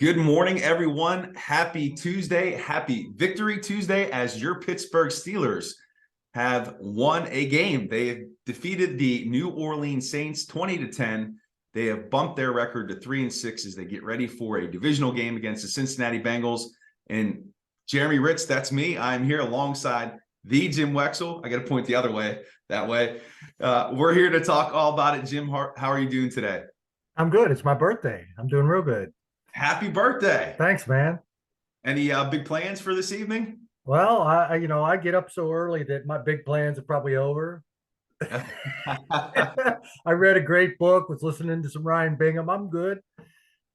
Good morning, everyone. Happy Tuesday. Happy Victory Tuesday as your Pittsburgh Steelers have won a game. They have defeated the New Orleans Saints 20-10. They have bumped their record to 3-6 as they get ready for a divisional game against the Cincinnati Bengals. And Jeremy Hritz, that's me. I'm here alongside the Jim Wexell. I got to point the other way, that way. We're here to talk all about it. Jim, how are you doing today? I'm good. It's my birthday. I'm doing real good. Happy birthday. Thanks, man. Any big plans for this evening? Well, I get up so early that my big plans are probably over. I read a great book, was listening to some Ryan Bingham. I'm good.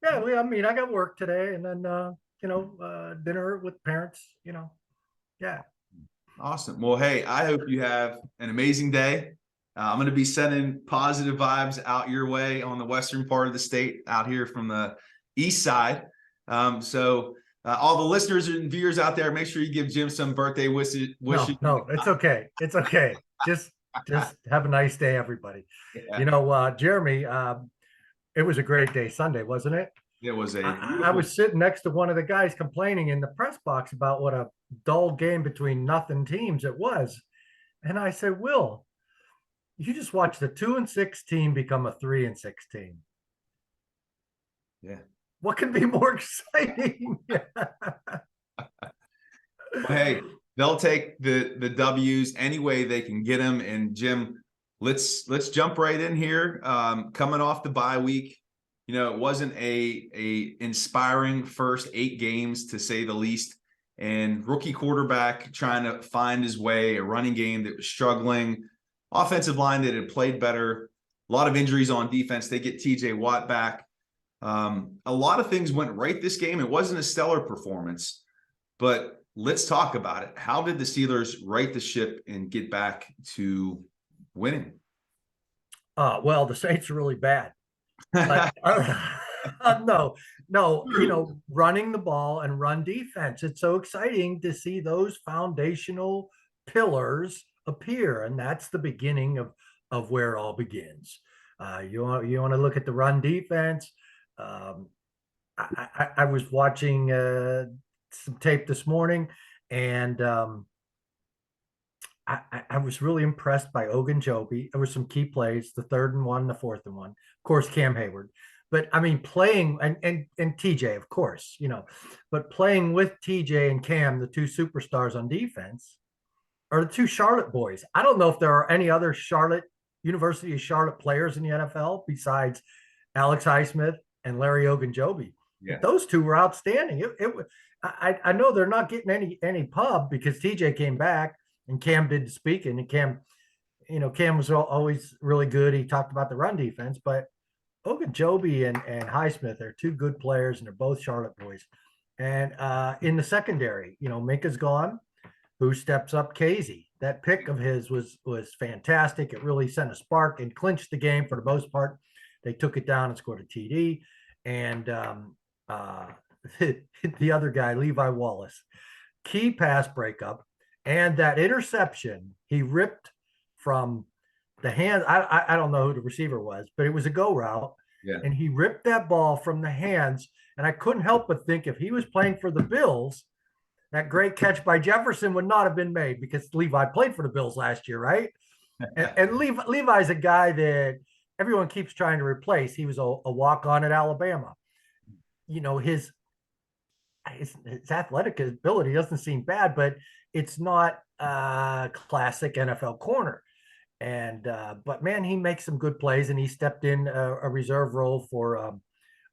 Yeah, I got work today and then dinner with parents, Yeah. Awesome. Well, hey, I hope you have an amazing day. I'm going to be sending positive vibes out your way on the western part of the state, out here from the east side. So all the listeners and viewers out there, make sure you give Jim some birthday wishes. No, it's okay. It's okay. Just have a nice day, everybody. Yeah. Jeremy, it was a great day Sunday, wasn't it? It was a I was sitting next to one of the guys complaining in the press box about what a dull game between nothing teams it was. And I said, Will, you just watched the 2-6 team become a 3-6 team. Yeah. What can be more exciting? Hey, they'll take the W's any way they can get them. And Jim, let's jump right in here. Coming off the bye week, it wasn't a inspiring first 8 games to say the least. And rookie quarterback trying to find his way, a running game that was struggling, offensive line that had played better, a lot of injuries on defense. They get TJ Watt back. A lot of things went right this game. It wasn't a stellar performance, but let's talk about it. How did the Steelers right the ship and get back to winning? Well, the Saints are really bad. But, no, running the ball and run defense. It's so exciting to see those foundational pillars appear, and that's the beginning of where it all begins. You want to look at the run defense. I was watching some tape this morning, and I was really impressed by Ogunjobi. There were some key plays, the 3rd and 1, the 4th and 1. Of course, Cam Hayward. But I mean, playing and TJ, of course, but playing with TJ and Cam, the 2 superstars on defense, are the 2 Charlotte boys. I don't know if there are any other University of Charlotte players in the NFL besides Alex Highsmith and Larry Ogunjobi. Yeah. Those 2 were outstanding. I know they're not getting any pub because TJ came back and Cam did the speaking, and Cam was always really good. He talked about the run defense, but Ogunjobi and Highsmith are 2 good players, and they're both Charlotte boys. And in the secondary, Minka's gone. Who steps up? Casey. That pick of his was fantastic. It really sent a spark and clinched the game for the most part. They took it down and scored a TD. And the other guy, Levi Wallace, key pass breakup, and that interception he ripped from the hand. I don't know who the receiver was, but it was a go route. Yeah. And he ripped that ball from the hands. And I couldn't help but think if he was playing for the Bills, that great catch by Jefferson would not have been made because Levi played for the Bills last year, right? and Levi's a guy that everyone keeps trying to replace. He was a walk-on at Alabama. His athletic ability doesn't seem bad, but it's not a classic NFL corner. And but man, he makes some good plays, and he stepped in a reserve role for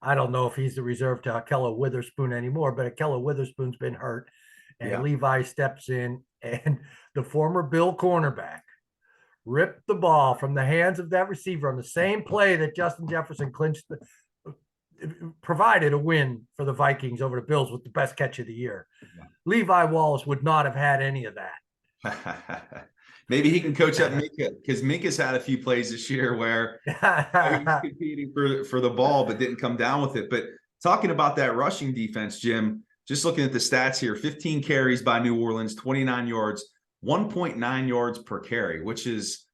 I don't know if he's the reserve to Ahkello Witherspoon anymore, but Ahkello Witherspoon's been hurt, and Yeah. Levi steps in, and the former Bill cornerback ripped the ball from the hands of that receiver on the same play that Justin Jefferson provided a win for the Vikings over the Bills with the best catch of the year. Yeah. Levi Wallace would not have had any of that. Maybe he can coach up Minka, because Minka's had a few plays this year where he was competing for the ball but didn't come down with it. But talking about that rushing defense, Jim, just looking at the stats here, 15 carries by New Orleans, 29 yards, 1.9 yards per carry, which is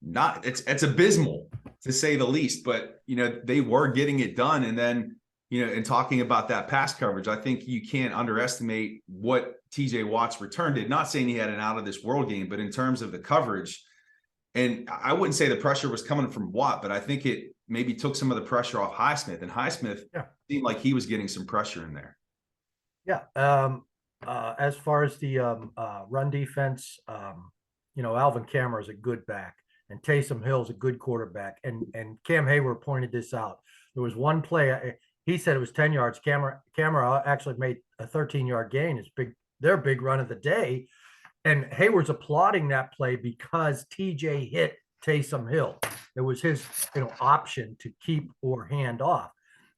it's abysmal to say the least. But they were getting it done. And then and talking about that pass coverage, I think you can't underestimate what TJ Watt's return did. Not saying he had an out of this world game, but in terms of the coverage, and I wouldn't say the pressure was coming from Watt, but I think it maybe took some of the pressure off Highsmith, and Highsmith seemed like he was getting some pressure in there. Yeah. As far as the run defense, Alvin Kamara is a good back, and Taysom Hill is a good quarterback. And Cam Hayward pointed this out. There was one play, he said it was 10 yards. Kamara actually made a 13-yard gain. It's their big run of the day. And Hayward's applauding that play because TJ hit Taysom Hill. It was his option to keep or hand off.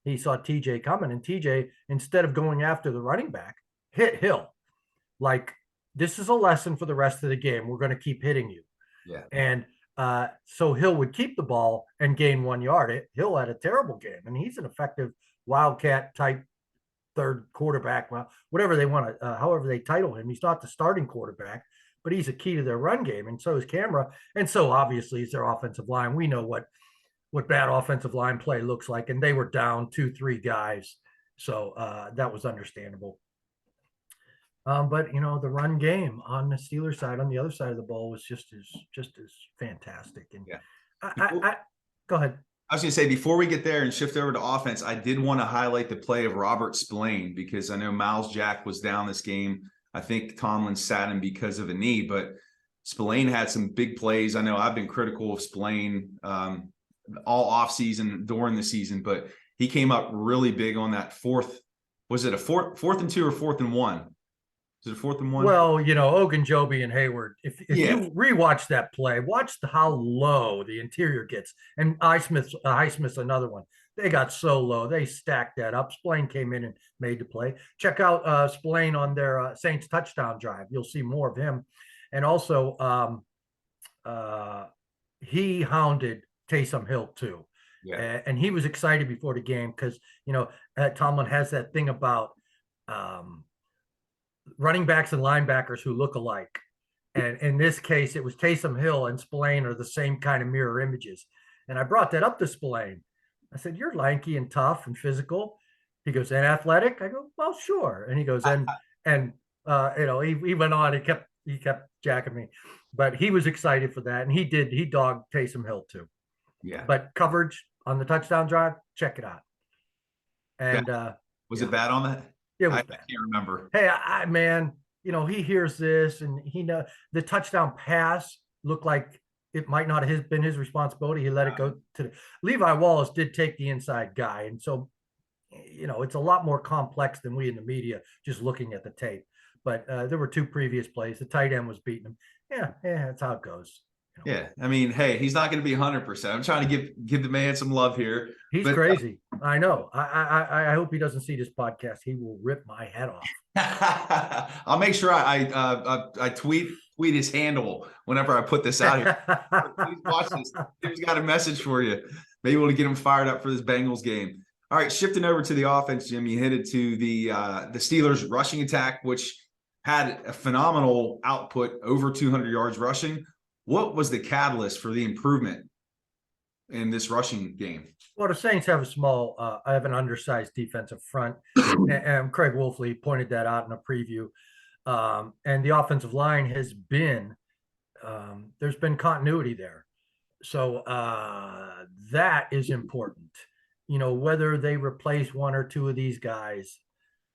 He saw TJ coming, and TJ, instead of going after the running back, hit Hill. Like, this is a lesson for the rest of the game. We're going to keep hitting you. Yeah. And so Hill would keep the ball and gain 1 yard. Hill had a terrible game, and he's an effective Wildcat type third quarterback. Well, whatever they want to, however they title him, he's not the starting quarterback, but he's a key to their run game. And so is Kamara. And so obviously is their offensive line. We know what bad offensive line play looks like, and they were down 2-3 guys. So that was understandable. But the run game on the Steelers side, on the other side of the ball, was just as fantastic. And I go ahead. I was going to say, before we get there and shift over to offense, I did want to highlight the play of Robert Spillane, because I know Miles Jack was down this game. I think Tomlin sat him because of a knee, but Spillane had some big plays. I know I've been critical of Spillane all offseason, during the season, but he came up really big on that fourth. Was it a fourth and 2 or 4th and 1? Is it a 4th and 1? Well, Ogunjobi and Hayward, if you rewatch that play, watch how low the interior gets. And Highsmith's another one. They got so low. They stacked that up. Spillane came in and made the play. Check out Spillane on their Saints touchdown drive. You'll see more of him. And also, he hounded Taysom Hill too. Yeah. And he was excited before the game because, Tomlin has that thing about running backs and linebackers who look alike. And in this case, it was Taysom Hill and Spillane are the same kind of mirror images. And I brought that up to Spillane. I said, "You're lanky and tough and physical." He goes, "And athletic?" I go, "Well, sure." And he goes, he went on, he kept jacking me, but he was excited for that. And he dogged Taysom Hill too. Yeah. But coverage on the touchdown drive, check it out. And was it bad on that? It was I bad. can't remember. Hey, man, he hears this, and he knows the touchdown pass looked like it might not have been his responsibility. He let it go to Levi Wallace did take the inside guy. And so, it's a lot more complex than we in the media just looking at the tape. But there were 2 previous plays. The tight end was beating him. Yeah, that's how it goes. Yeah. I mean, hey, he's not going to be 100%. I'm trying to give the man some love here. He's crazy. I know. I hope he doesn't see this podcast. He will rip my head off. I'll make sure I tweet his handle whenever I put this out here. Please watch this. He's got a message for you. Maybe we'll get him fired up for this Bengals game. All right, shifting over to the offense, Jim. You headed to the Steelers rushing attack, which had a phenomenal output, over 200 yards rushing. What was the catalyst for the improvement in this rushing game? Well, the Saints have an undersized defensive front, and Craig Wolfley pointed that out in a preview. And the offensive line has been, there's been continuity there. So that is important. Whether they replace 1 or 2 of these guys,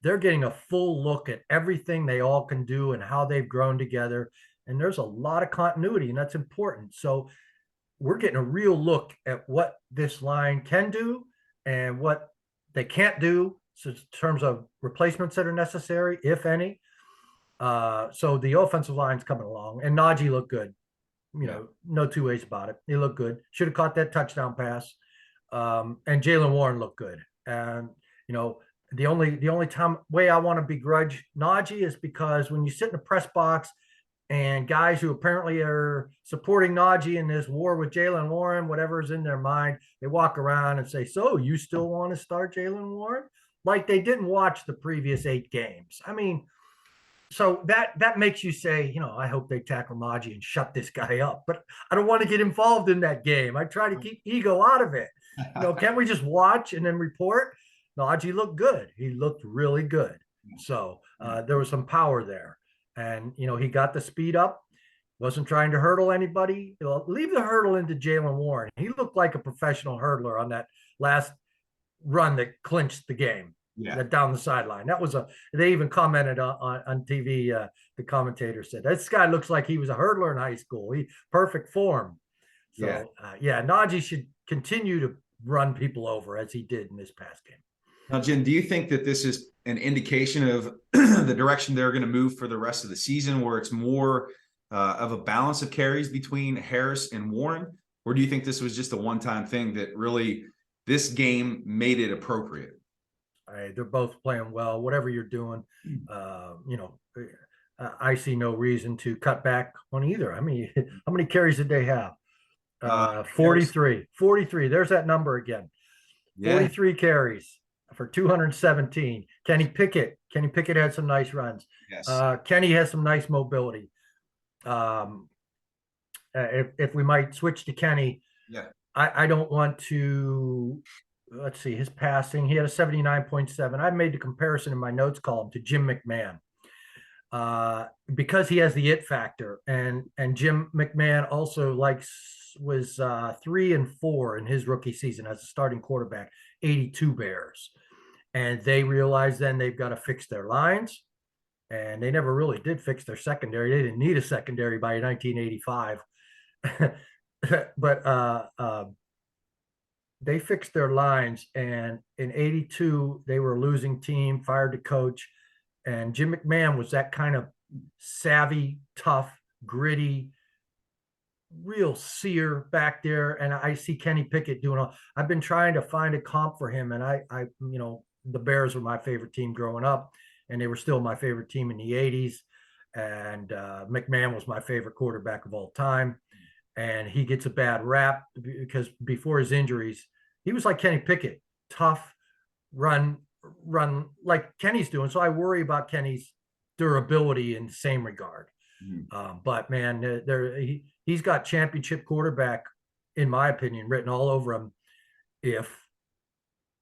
they're getting a full look at everything they all can do and how they've grown together. And there's a lot of continuity, and that's important. So we're getting a real look at what this line can do and what they can't do, so in terms of replacements that are necessary, if any. So the offensive line's coming along, and Najee looked good. No 2 ways about it. He looked good. Should have caught that touchdown pass. And Jaylen Warren looked good. And, the only way I want to begrudge Najee is because when you sit in the press box and guys who apparently are supporting Najee in this war with Jaylen Warren, whatever's in their mind, they walk around and say, "So you still want to start Jaylen Warren?" Like they didn't watch the previous 8 games. I mean, so that makes you say, I hope they tackle Najee and shut this guy up. But I don't want to get involved in that game. I try to keep ego out of it. Can't we just watch and then report? Najee looked good. He looked really good. So there was some power there. And, he got the speed up, wasn't trying to hurdle anybody. Leave the hurdle into Jalen Warren. He looked like a professional hurdler on that last run that clinched the game. Yeah. Down the sideline. They even commented on TV. The commentator said, this guy looks like he was a hurdler in high school. Perfect form. So, Najee should continue to run people over as he did in this past game. Now, Jim, do you think that this is an indication of the direction they're going to move for the rest of the season, where it's more of a balance of carries between Harris and Warren? Or do you think this was just a one-time thing that really this game made it appropriate? They're both playing well. Whatever you're doing, I see no reason to cut back on either. I mean, how many carries did they have? 43. 43. There's that number again. 43 carries for 217. Kenny Pickett had some nice runs. Yes. Kenny has some nice mobility. If we might switch to Kenny, I don't want to. Let's see, his passing. He had a 79.7. I made the comparison in my notes column to Jim McMahon because he has the it factor, and Jim McMahon also was 3-4 in his rookie season as a starting quarterback, 82 Bears, and they realized then they've got to fix their lines, and they never really did fix their secondary. They didn't need a secondary by 1985, but they fixed their lines, and in 82 they were a losing team, fired the coach, and Jim McMahon was that kind of savvy, tough, gritty, real seer back there. And I see Kenny Pickett doing all. I've been trying to find a comp for him, and I the Bears were my favorite team growing up, and they were still my favorite team in the 80s, and McMahon was my favorite quarterback of all time. And he gets a bad rap because before his injuries, he was like Kenny Pickett, tough, run like Kenny's doing. So I worry about Kenny's durability in the same regard. But man, he's got championship quarterback, in my opinion, written all over him. If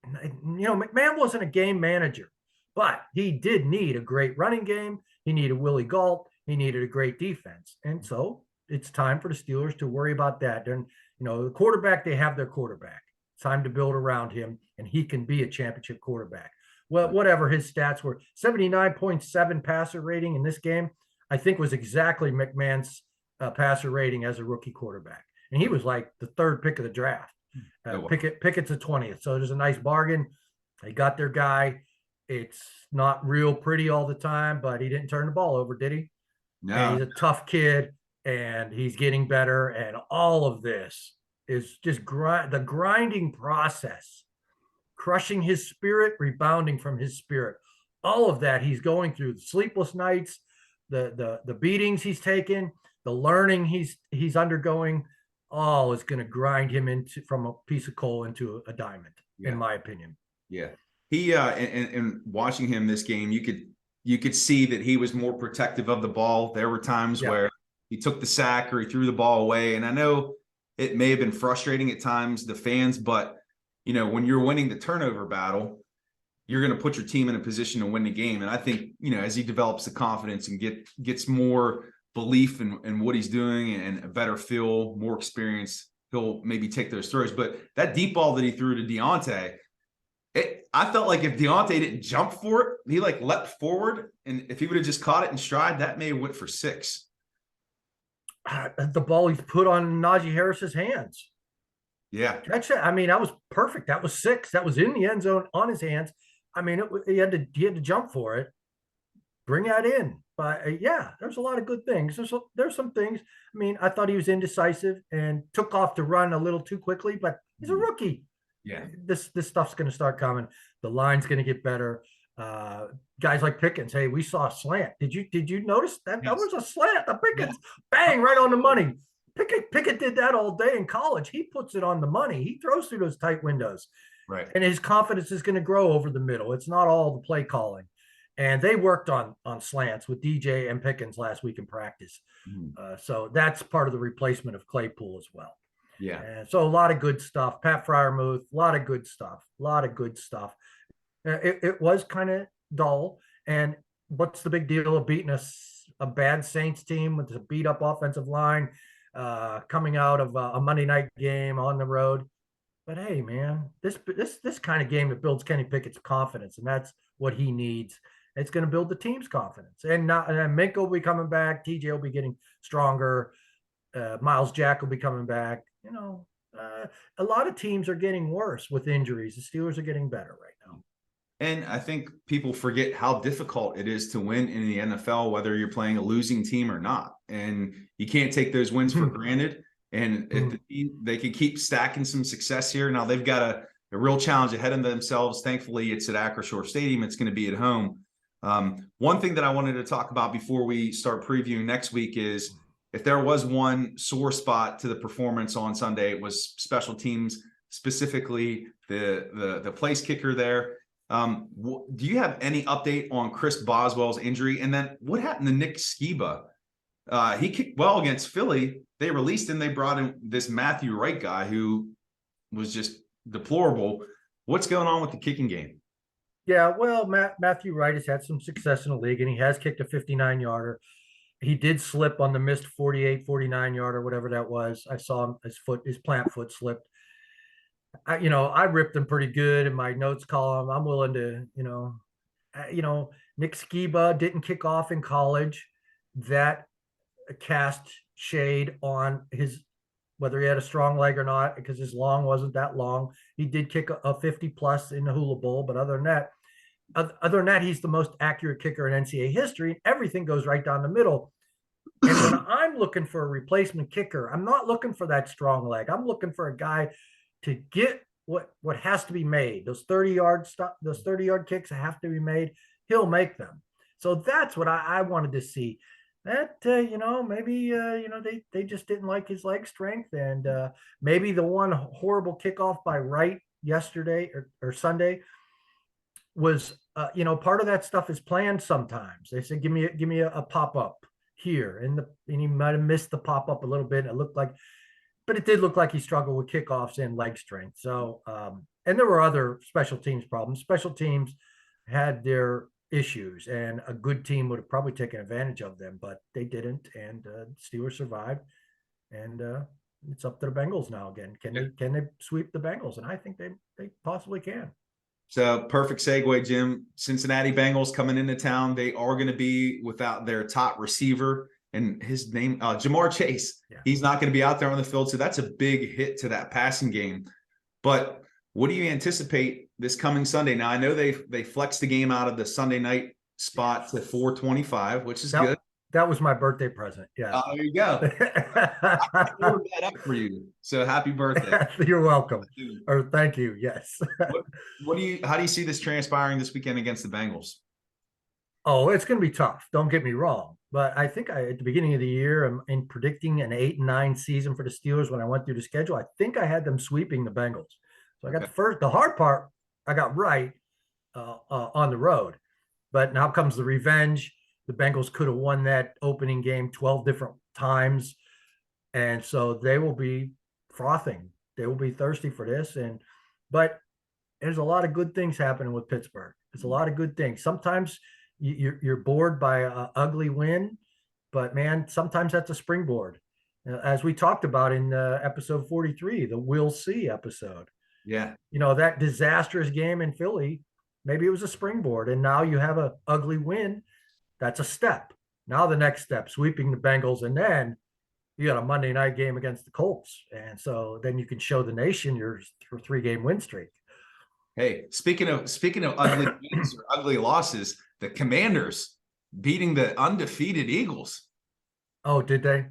McMahon wasn't a game manager, but he did need a great running game. He needed Willie Galt. He needed a great defense, and so it's time for the Steelers to worry about that. And, the quarterback, they have their quarterback. It's time to build around him, and he can be a championship quarterback. Well, whatever his stats were, 79.7 passer rating in this game, I think was exactly McMahon's passer rating as a rookie quarterback. And he was like the third pick of the draft. Pickett's a 20th. So there's a nice bargain. They got their guy. It's not real pretty all the time, but he didn't turn the ball over, did he? No. And he's a tough kid, and he's getting better. And all of this is just the grinding process, crushing his spirit, rebounding from his spirit. All of that he's going through, the sleepless nights, the beatings he's taken, the learning he's undergoing, all is going to grind him from a piece of coal into a diamond, in my opinion. Yeah. He and watching him this game, you could see that he was more protective of the ball. There were times where he took the sack or he threw the ball away. And I know it may have been frustrating at times, the fans, but when you're winning the turnover battle, you're going to put your team in a position to win the game. And I think, as he develops the confidence and gets more belief in what he's doing and a better feel, more experience, he'll maybe take those throws. But that deep ball that he threw to Deontay, I felt like if Deontay didn't jump for it, he leapt forward. And if he would have just caught it in stride, that may have went for 6. The ball he's put on Najee Harris's hands. Yeah. I mean, that was perfect. That was 6. That was in the end zone on his hands. I mean, he had to jump for it, bring that in. But there's a lot of good things. There's some things. I mean, I thought he was indecisive and took off to run a little too quickly, but he's a rookie. Yeah. This stuff's going to start coming. The line's going to get better. Guys like Pickens, hey, we saw a slant. Did you notice that? Yes. That was a slant. The Pickens, bang, right on the money. Pickett did that all day in college. He puts it on the money. He throws through those tight windows. Right. And his confidence is going to grow over the middle. It's not all the play calling. And they worked on slants with DJ and Pickens last week in practice. So that's part of the replacement of Claypool as well. Yeah. And so a lot of good stuff. Pat Fryermuth, a lot of good stuff. It was kind of dull. And what's the big deal of beating a bad Saints team with a beat up offensive line, coming out of a Monday night game on the road? But hey, man, this kind of game, it builds Kenny Pickett's confidence, and that's what he needs. It's going to build the team's confidence. And Minka will be coming back. TJ will be getting stronger. Miles Jack will be coming back. A lot of teams are getting worse with injuries. The Steelers are getting better right now. And I think people forget how difficult it is to win in the NFL, whether you're playing a losing team or not. And you can't take those wins for granted. And if they can keep stacking some success here, now they've got a real challenge ahead of themselves. Thankfully, it's at Acrisure Stadium. It's going to be at home. One thing that I wanted to talk about before we start previewing next week is if there was one sore spot to the performance on Sunday, it was special teams, specifically the place kicker there. Do you have any update on Chris Boswell's injury? And then what happened to Nick Skiba? He kicked well against Philly. They released him. They brought in this Matthew Wright guy who was just deplorable. What's going on with the kicking game? Yeah, well, Matthew Wright has had some success in the league, and he has kicked a 59-yarder. He did slip on the missed 48, 49-yarder, whatever that was. I saw him, his plant foot slipped. I ripped him pretty good in my notes column. I'm willing to, Nick Skiba didn't kick off in college. That cast shade on whether he had a strong leg or not, because his long wasn't that long. He did kick a 50 plus in the Hula Bowl, but other than that, he's the most accurate kicker in NCAA history. Everything goes right down the middle. And when I'm looking for a replacement kicker, I'm not looking for that strong leg. I'm looking for a guy to get what has to be made. Those 30-yard kicks have to be made. He'll make them. So that's what I wanted to see. That maybe they just didn't like his leg strength, and maybe the one horrible kickoff by Wright yesterday or Sunday was part of that stuff is planned. Sometimes they said give me a pop up here, and he might have missed the pop up a little bit. But it did look like he struggled with kickoffs and leg strength. So and there were other special teams problems. Special teams had their issues, and a good team would have probably taken advantage of them, but they didn't, and Steelers survived, and it's up to the Bengals now again. Can they sweep the Bengals? And I think they possibly can. So perfect segue, Jim. Cincinnati Bengals coming into town. They are going to be without their top receiver, and his name, Jamar Chase. Yeah. He's not going to be out there on the field, so that's a big hit to that passing game. But what do you anticipate this coming Sunday? Now, I know they flexed the game out of the Sunday night spot to 4:25, which is good. That was my birthday present. Yeah. There you go. I ordered that up for you. So happy birthday. You're welcome. Or thank you. Yes. How do you see this transpiring this weekend against the Bengals? Oh, it's going to be tough. Don't get me wrong. But I think at the beginning of the year, I'm in predicting an 8-9 season for the Steelers. When I went through the schedule, I think I had them sweeping the Bengals. So I got the hard part I got right on the road. But now comes the revenge. The Bengals could have won that opening game 12 different times. And so they will be frothing. They will be thirsty for this. But there's a lot of good things happening with Pittsburgh. There's a lot of good things. Sometimes you're bored by an ugly win, but man, sometimes that's a springboard. As we talked about in episode 43, the We'll See episode. Yeah. That disastrous game in Philly, maybe it was a springboard, and now you have an ugly win. That's a step. Now the next step, sweeping the Bengals, and then you got a Monday night game against the Colts. And so then you can show the nation your 3-game win streak. Hey, speaking of ugly wins or ugly losses, the Commanders beating the undefeated Eagles. Oh, did they?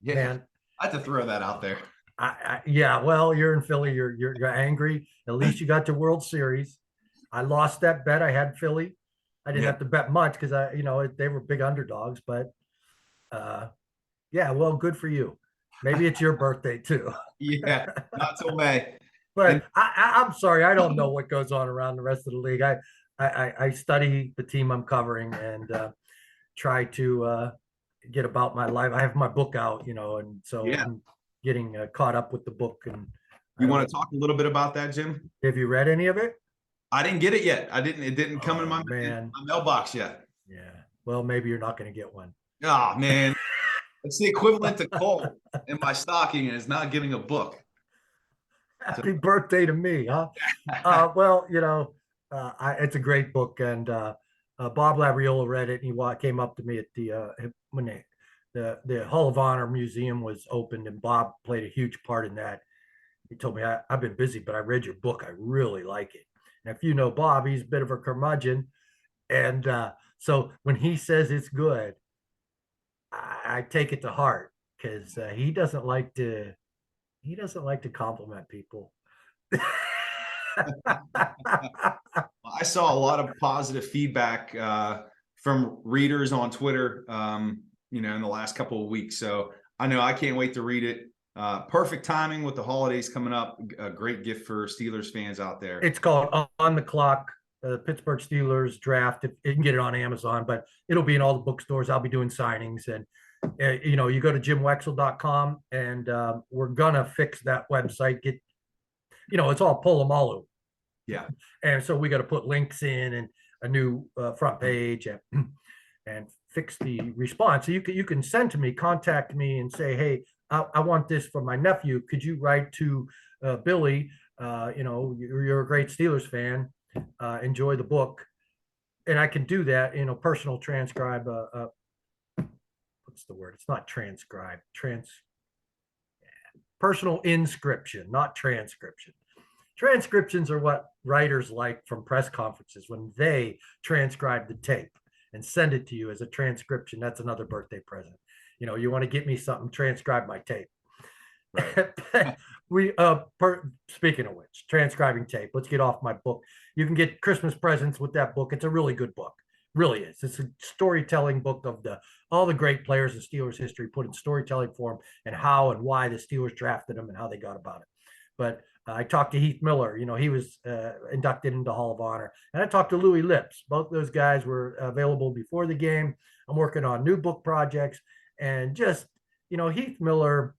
Yeah. Man. I have to throw that out there. Yeah, well, you're in Philly. You're angry. At least you got to World Series. I lost that bet. I had Philly. I didn't have to bet much because they were big underdogs. But yeah, well, good for you. Maybe it's your birthday too. Yeah, not till May. But I'm sorry, I don't know what goes on around the rest of the league. I study the team I'm covering and try to get about my life. I have my book out, and so I'm getting caught up with the book. And you want to talk a little bit about that, Jim? Have you read any of it? I didn't get it yet. It didn't come in Oh, my man. mailbox yet. Yeah. Well, maybe you're not going to get one. Oh man, it's the equivalent to coal in my stocking, and it's not getting a book. So, Happy birthday to me, huh? Well, it's a great book, and Bob Labriola read it, and he came up to me at when the Hall of Honor Museum was opened, and Bob played a huge part in that. He told me, I've been busy, but I read your book. I really like it. And if you know Bob, he's a bit of a curmudgeon, and so when he says it's good, I take it to heart because he doesn't like to compliment people. I saw a lot of positive feedback from readers on Twitter, in the last couple of weeks. So I know I can't wait to read it. Perfect timing with the holidays coming up. A great gift for Steelers fans out there. It's called On the Clock, Pittsburgh Steelers Draft. You can get it on Amazon, but it'll be in all the bookstores. I'll be doing signings, and you go to jimwexell.com, and we're gonna fix that website. It's all Polamalu. Yeah. And so we got to put links in and a new front page and fix the response. So you can send to me, contact me, and say, hey, I want this for my nephew. Could you write to Billy? You're a great Steelers fan. Enjoy the book, and I can do that. Personal transcribe. What's the word? It's not transcribe. Personal inscription, not transcription. Transcriptions are what writers like from press conferences when they transcribe the tape and send it to you as a transcription. That's another birthday present. You want to get me something, transcribe my tape. Right. Speaking of which, transcribing tape. Let's get off my book. You can get Christmas presents with that book. It's a really good book. Really is. It's a storytelling book of all the great players in Steelers history put in storytelling form and how and why the Steelers drafted them and how they got about it. But I talked to Heath Miller. He was inducted into Hall of Honor. And I talked to Louis Lips. Both those guys were available before the game. I'm working on new book projects. And just, Heath Miller,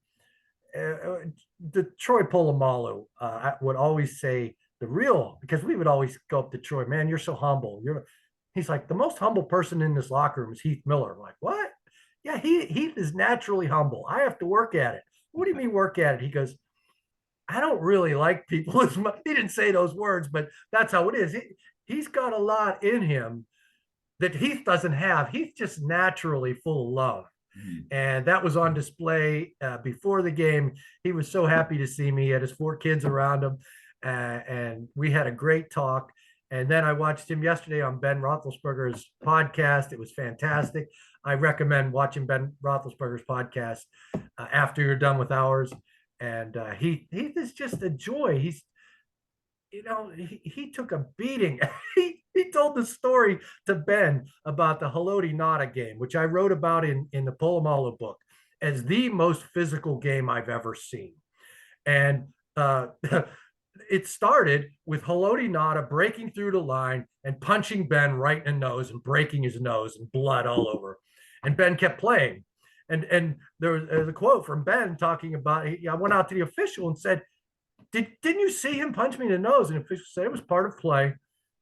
the Troy Polamalu, I would always say because we would always go up to Troy, man, you're so humble. He's like, the most humble person in this locker room is Heath Miller. I'm like, what? Yeah, Heath is naturally humble. I have to work at it. What do you mean work at it? He goes, I don't really like people as much. He didn't say those words, but that's how it is. He's got a lot in him that Heath doesn't have. He's just naturally full of love. Mm-hmm. And that was on display before the game. He was so happy to see me. He had his 4 kids around him. And we had a great talk. And then I watched him yesterday on Ben Roethlisberger's podcast. It was fantastic. I recommend watching Ben Roethlisberger's podcast after you're done with ours. And he is just a joy. He's, he took a beating. he told the story to Ben about the Haloti Ngata game, which I wrote about in the Polamalu book as the most physical game I've ever seen. And it started with Haloti Ngata breaking through the line and punching Ben right in the nose and breaking his nose and blood all over. And Ben kept playing. And there was a quote from Ben talking about, I went out to the official and said, didn't you see him punch me in the nose? And the official said it was part of play.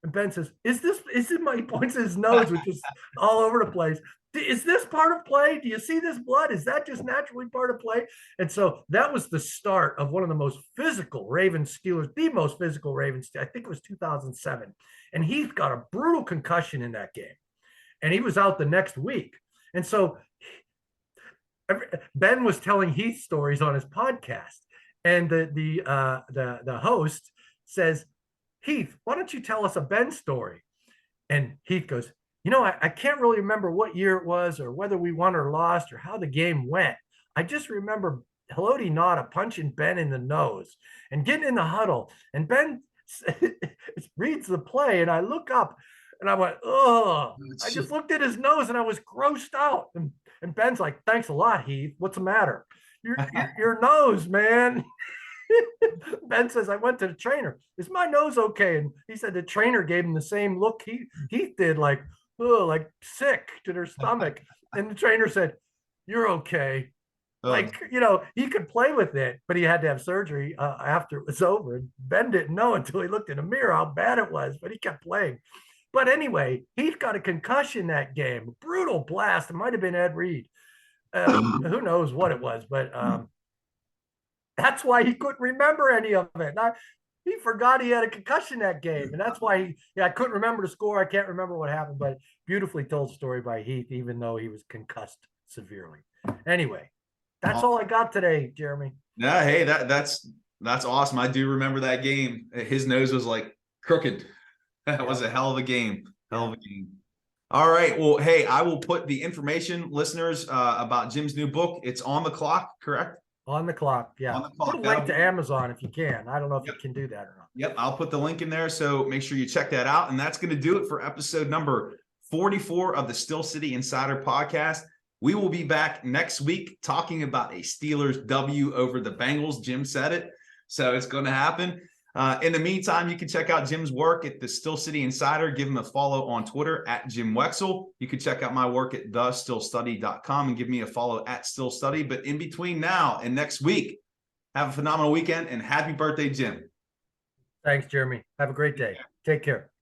And Ben says, is it my, he points at his nose, which is all over the place. Is this part of play? Do you see this blood? Is that just naturally part of play? And so that was the start of one of the most physical Ravens Steelers, the most physical Ravens. I think it was 2007. And he got a brutal concussion in that game. And he was out the next week. And so Ben was telling Heath stories on his podcast. And the host says, Heath, why don't you tell us a Ben story? And Heath goes, I can't really remember what year it was or whether we won or lost or how the game went. I just remember Haloti Ngata punching Ben in the nose and getting in the huddle. And Ben reads the play, and I look up and I went, oh, I just looked at his nose and I was grossed out. And Ben's like, thanks a lot, Heath. What's the matter? Your nose, man. Ben says, I went to the trainer. Is my nose okay? And he said the trainer gave him the same look he did, like sick to their stomach. And the trainer said, you're okay. Oh, he could play with it, but he had to have surgery after it was over. And Ben didn't know until he looked in the mirror how bad it was, but he kept playing. But anyway, he got a concussion that game. Brutal blast. It might have been Ed Reed. Who knows what it was, but that's why he couldn't remember any of it. He forgot he had a concussion that game, and that's why I couldn't remember the score. I can't remember what happened, but beautifully told story by Heath, even though he was concussed severely. Anyway, that's all I got today, Jeremy. Yeah, hey, that's awesome. I do remember that game. His nose was like crooked. That was a hell of a game. Hell of a game. All right. Well, hey, I will put the information, listeners, about Jim's new book. It's on the clock, correct? On the clock. Yeah. On the clock. Put a link to Amazon if you can. I don't know if you can do that or not. Yep. I'll put the link in there. So make sure you check that out. And that's going to do it for episode number 44 of the Still City Insider podcast. We will be back next week talking about a Steelers W over the Bengals. Jim said it. So it's going to happen. In the meantime, you can check out Jim's work at the Still City Insider. Give him a follow on Twitter at Jim Wexell. You can check out my work at thestillstudy.com and give me a follow at Still Study. But in between now and next week, have a phenomenal weekend and happy birthday, Jim. Thanks, Jeremy. Have a great day. Take care.